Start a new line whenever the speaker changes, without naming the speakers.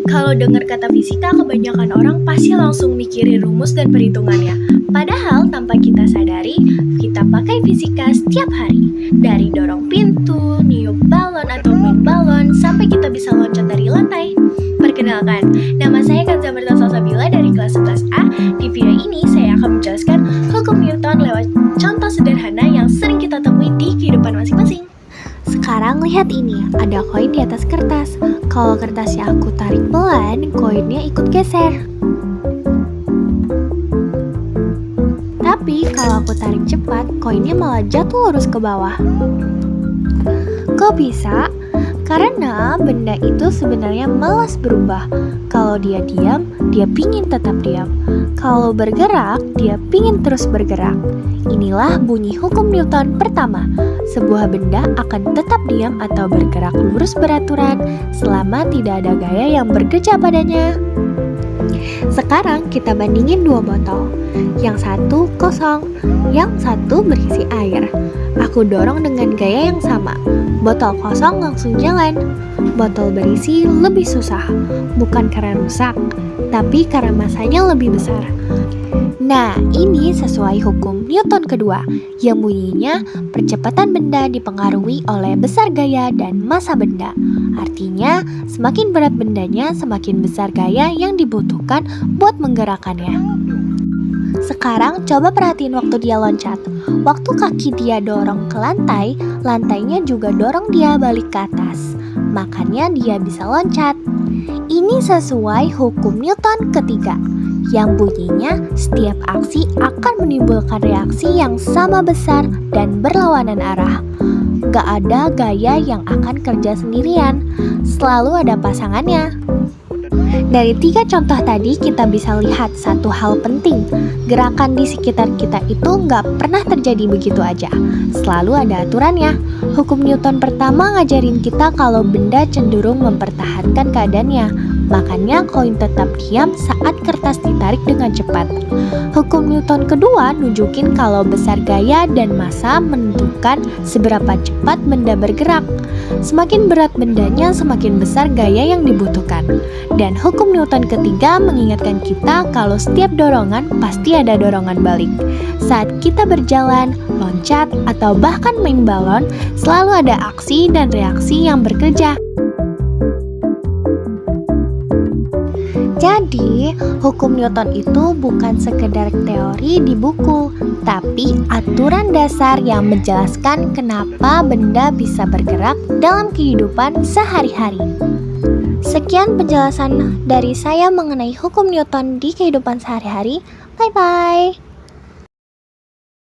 Kalau dengar kata fisika, kebanyakan orang pasti langsung mikirin rumus dan perhitungannya. Padahal tanpa kita sadari, kita pakai fisika setiap hari. Dari dorong pintu, niup balon atau main balon, sampai kita bisa loncat dari lantai. Perkenalkan, nama saya Kanza Marta Salsabila dari kelas 11A. Di video ini saya akan menjelaskan hukum Newton lewat contoh sederhana yang sering kita temui di kehidupan masing-masing.
Sekarang lihat ini, ada koin di atas kertas. Kalau kertasnya aku tarik pelan, koinnya ikut geser. Tapi kalau aku tarik cepat, koinnya malah jatuh lurus ke bawah. Kok bisa? Karena benda itu sebenarnya malas berubah. Kalau dia diam, dia pingin tetap diam. Kalau bergerak, dia pingin terus bergerak. Inilah bunyi hukum Newton pertama. Sebuah benda akan tetap diam atau bergerak lurus beraturan selama tidak ada gaya yang bekerja padanya. Sekarang kita bandingin dua botol. Yang satu kosong, yang satu berisi air. Aku dorong dengan gaya yang sama. Botol kosong langsung jalan. Botol berisi lebih susah, bukan karena rusak, tapi karena masanya lebih besar. Nah, ini sesuai hukum Newton kedua, yang bunyinya percepatan benda dipengaruhi oleh besar gaya dan massa benda. Artinya, semakin berat bendanya, semakin besar gaya yang dibutuhkan buat menggerakkannya. Sekarang coba perhatiin waktu dia loncat. Waktu kaki dia dorong ke lantai, lantainya juga dorong dia balik ke atas. Makanya dia bisa loncat. Ini sesuai hukum Newton ketiga, yang bunyinya setiap aksi akan menimbulkan reaksi yang sama besar dan berlawanan arah. Gak ada gaya yang akan kerja sendirian, selalu ada pasangannya. Dari 3 contoh tadi kita bisa lihat satu hal penting. Gerakan di sekitar kita itu gak pernah terjadi begitu aja. Selalu ada aturannya. Hukum Newton pertama ngajarin kita kalau benda cenderung mempertahankan keadaannya. Makanya koin tetap diam saat kertas ditarik dengan cepat. Hukum Newton kedua nunjukin kalau besar gaya dan massa menentukan seberapa cepat benda bergerak. Semakin berat bendanya, semakin besar gaya yang dibutuhkan. Dan hukum Newton ketiga mengingatkan kita kalau setiap dorongan pasti ada dorongan balik. Saat kita berjalan, loncat, atau bahkan main balon, selalu ada aksi dan reaksi yang bekerja. Jadi, hukum Newton itu bukan sekedar teori di buku, tapi aturan dasar yang menjelaskan kenapa benda bisa bergerak dalam kehidupan sehari-hari. Sekian penjelasan dari saya mengenai hukum Newton di kehidupan sehari-hari. Bye-bye!